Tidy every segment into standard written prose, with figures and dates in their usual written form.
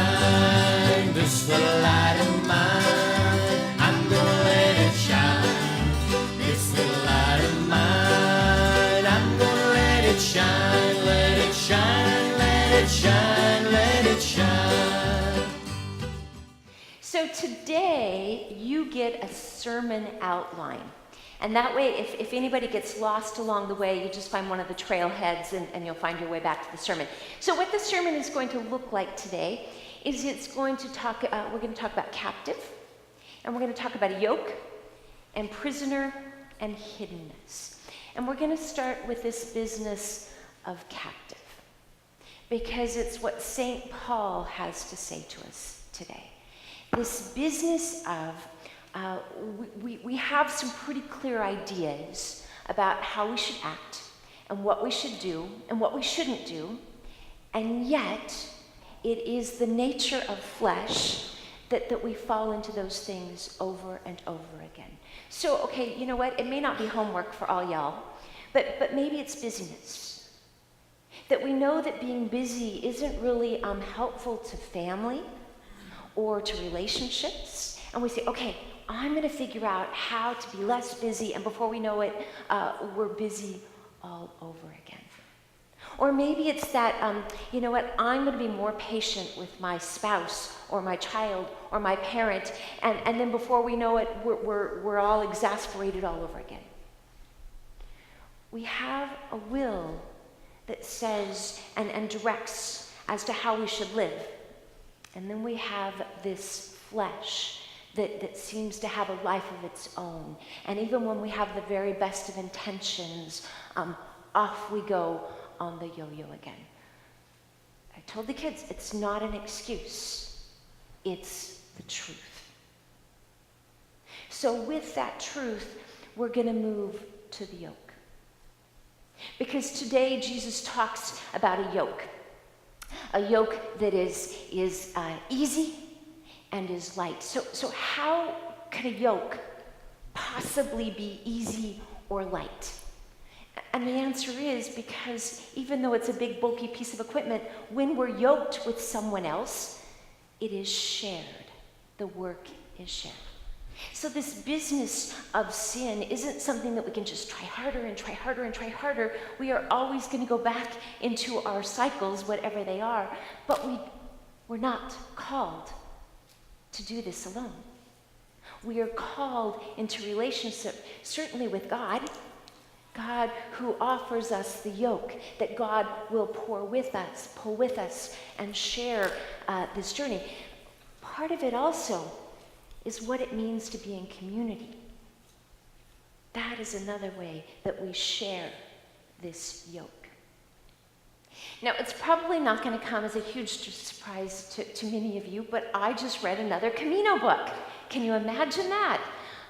shine, this little light of mine. I'm gonna let it shine, this little light of mine. I'm gonna let it shine, let it shine, let it shine, let it shine. So today you get a sermon outline. And that way, if anybody gets lost along the way, you just find one of the trailheads and you'll find your way back to the sermon. So what the sermon is going to look like today is we're going to talk about captive, and we're going to talk about yoke, and prisoner, and hiddenness. And we're going to start with this business of captive, because it's what St. Paul has to say to us today. This business of we have some pretty clear ideas about how we should act and what we should do and what we shouldn't do, and yet it is the nature of flesh that we fall into those things over and over again. So, okay, you know what? It may not be homework for all y'all, but maybe it's busyness. That we know that being busy isn't really helpful to family or to relationships, and we say, okay, I'm going to figure out how to be less busy, and before we know it, we're busy all over again. Or maybe it's that, you know what, I'm going to be more patient with my spouse or my child or my parent, and then before we know it, we're all exasperated all over again. We have a will that says and directs as to how we should live. And then we have this flesh that seems to have a life of its own. And even when we have the very best of intentions, off we go on the yo-yo again. I told the kids, it's not an excuse, it's the truth. So with that truth, we're going to move to the yoke. Because today Jesus talks about a yoke that is easy and is light. So how can a yoke possibly be easy or light? And the answer is because even though it's a big bulky piece of equipment, when we're yoked with someone else, it is shared. The work is shared. So this business of sin isn't something that we can just try harder and try harder and try harder. We are always going to go back into our cycles, whatever they are, but we're not called to do this alone. We are called into relationship, certainly with God who offers us the yoke, that God will pull with us, and share this journey. Part of it also is what it means to be in community. That is another way that we share this yoke. Now, it's probably not going to come as a huge surprise to many of you, but I just read another Camino book. Can you imagine that?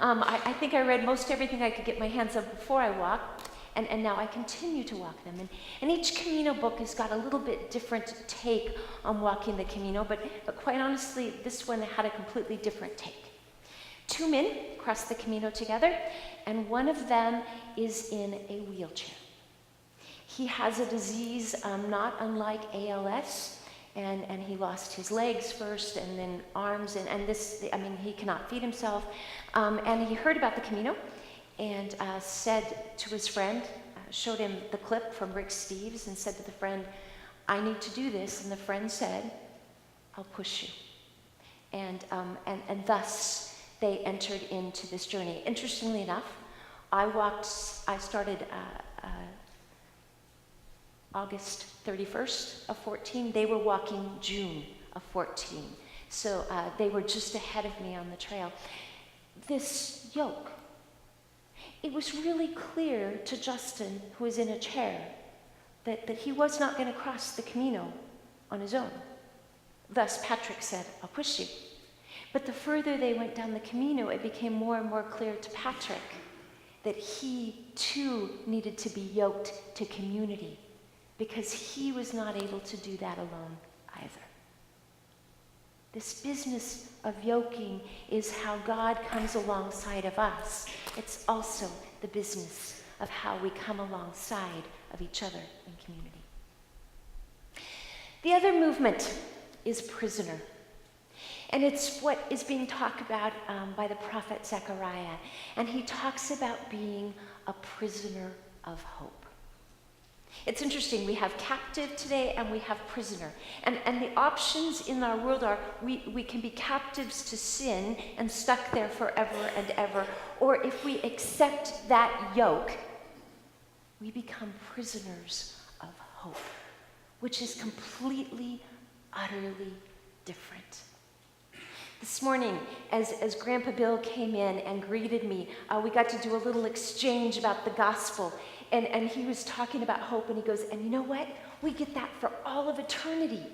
I think I read most everything I could get my hands on before I walked, and now I continue to walk them. And each Camino book has got a little bit different take on walking the Camino, but quite honestly, this one had a completely different take. 2 men cross the Camino together, and one of them is in a wheelchair. He has a disease not unlike ALS, and he lost his legs first and then arms, and this, he cannot feed himself. And he heard about the Camino and said to his friend, showed him the clip from Rick Steves and said to the friend, I need to do this. And the friend said, I'll push you. And thus they entered into this journey. Interestingly enough, I started August 31st of 14. They were walking June of 14. So they were just ahead of me on the trail. This yoke, it was really clear to Justin, who was in a chair, that he was not going to cross the Camino on his own. Thus Patrick said, I'll push you. But the further they went down the Camino, it became more and more clear to Patrick that he too needed to be yoked to community, because he was not able to do that alone either. This business of yoking is how God comes alongside of us. It's also the business of how we come alongside of each other in community. The other movement is prisoner. And it's what is being talked about by the prophet Zechariah. And he talks about being a prisoner of hope. It's interesting, we have captive today and we have prisoner. And the options in our world are we can be captives to sin and stuck there forever and ever. Or if we accept that yoke, we become prisoners of hope, which is completely, utterly different. This morning, as Grandpa Bill came in and greeted me, we got to do a little exchange about the gospel. And he was talking about hope, and he goes, and you know what? We get that for all of eternity.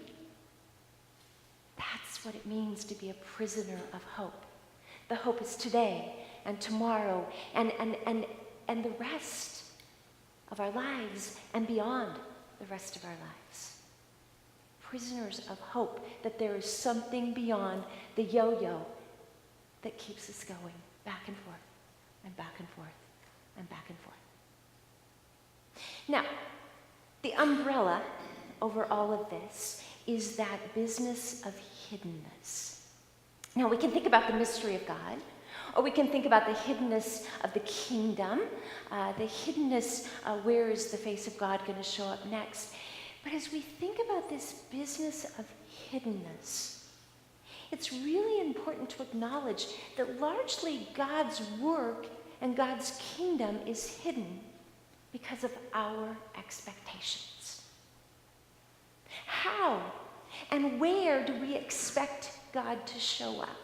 That's what it means to be a prisoner of hope. The hope is today and tomorrow and the rest of our lives and beyond the rest of our lives. Prisoners of hope, that there is something beyond the yo-yo that keeps us going back and forth and back and forth and back and forth. Now, the umbrella over all of this is that business of hiddenness. Now, we can think about the mystery of God, or we can think about the hiddenness of the kingdom, the hiddenness, where is the face of God going to show up next? But as we think about this business of hiddenness, it's really important to acknowledge that largely God's work and God's kingdom is hidden because of our expectations. How and where do we expect God to show up?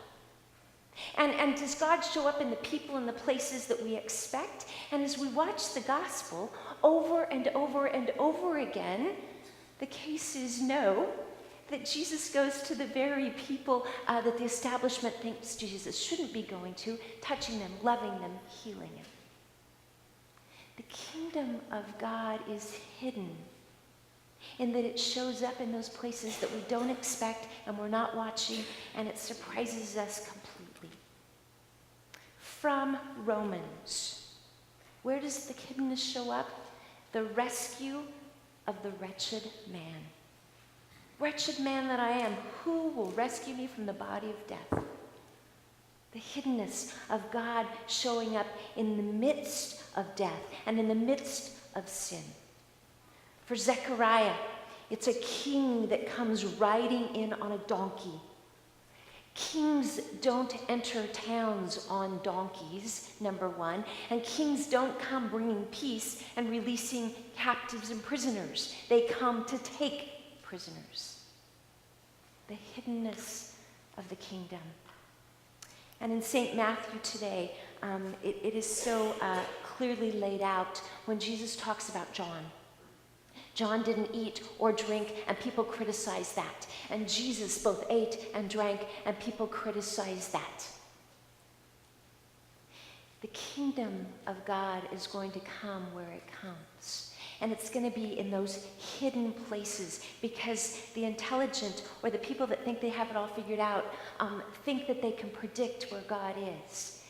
And does God show up in the people and the places that we expect? And as we watch the gospel over and over and over again, the case is no, that Jesus goes to the very people that the establishment thinks Jesus shouldn't be going to, touching them, loving them, healing them. The kingdom of God is hidden in that it shows up in those places that we don't expect and we're not watching, and it surprises us completely. From Romans, where does the hiddenness show up? The rescue of the wretched man. Wretched man that I am, who will rescue me from the body of death? The hiddenness of God showing up in the midst of death and in the midst of sin. For Zechariah, it's a king that comes riding in on a donkey. Kings don't enter towns on donkeys, number one, and kings don't come bringing peace and releasing captives and prisoners. They come to take prisoners. The hiddenness of the kingdom. And in St. Matthew today, it is so clearly laid out when Jesus talks about John. John didn't eat or drink, and people criticized that. And Jesus both ate and drank, and people criticized that. The kingdom of God is going to come where it comes. And it's going to be in those hidden places, because the intelligent, or the people that think they have it all figured out, think that they can predict where God is.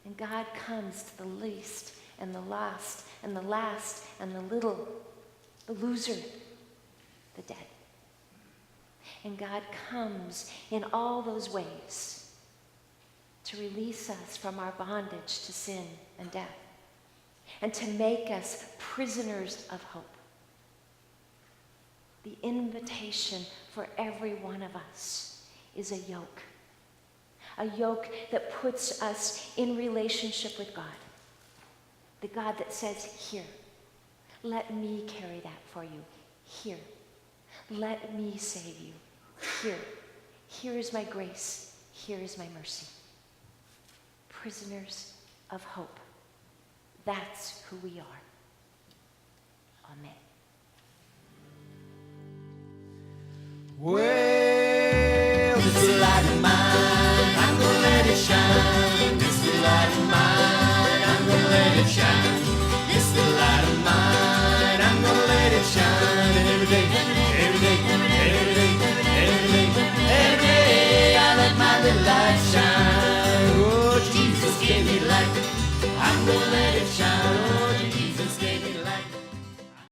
And God comes to the least and the lost and the last and the little, the loser, the dead. And God comes in all those ways to release us from our bondage to sin and death, and to make us prisoners of hope. The invitation for every one of us is a yoke that puts us in relationship with God. The God that says, here, let me carry that for you. Here, let me save you. Here is my grace. Here is my mercy. Prisoners of hope. That's who we are. Amen. Well, this light of mine, I'm gonna let it shine. This light of mine, I'm gonna let it shine. This light of mine, I'm gonna let it shine. And every day, every day, every day, every day, every day, I let my little light shine. Oh, Jesus gave me light, I'm gonna let it shine.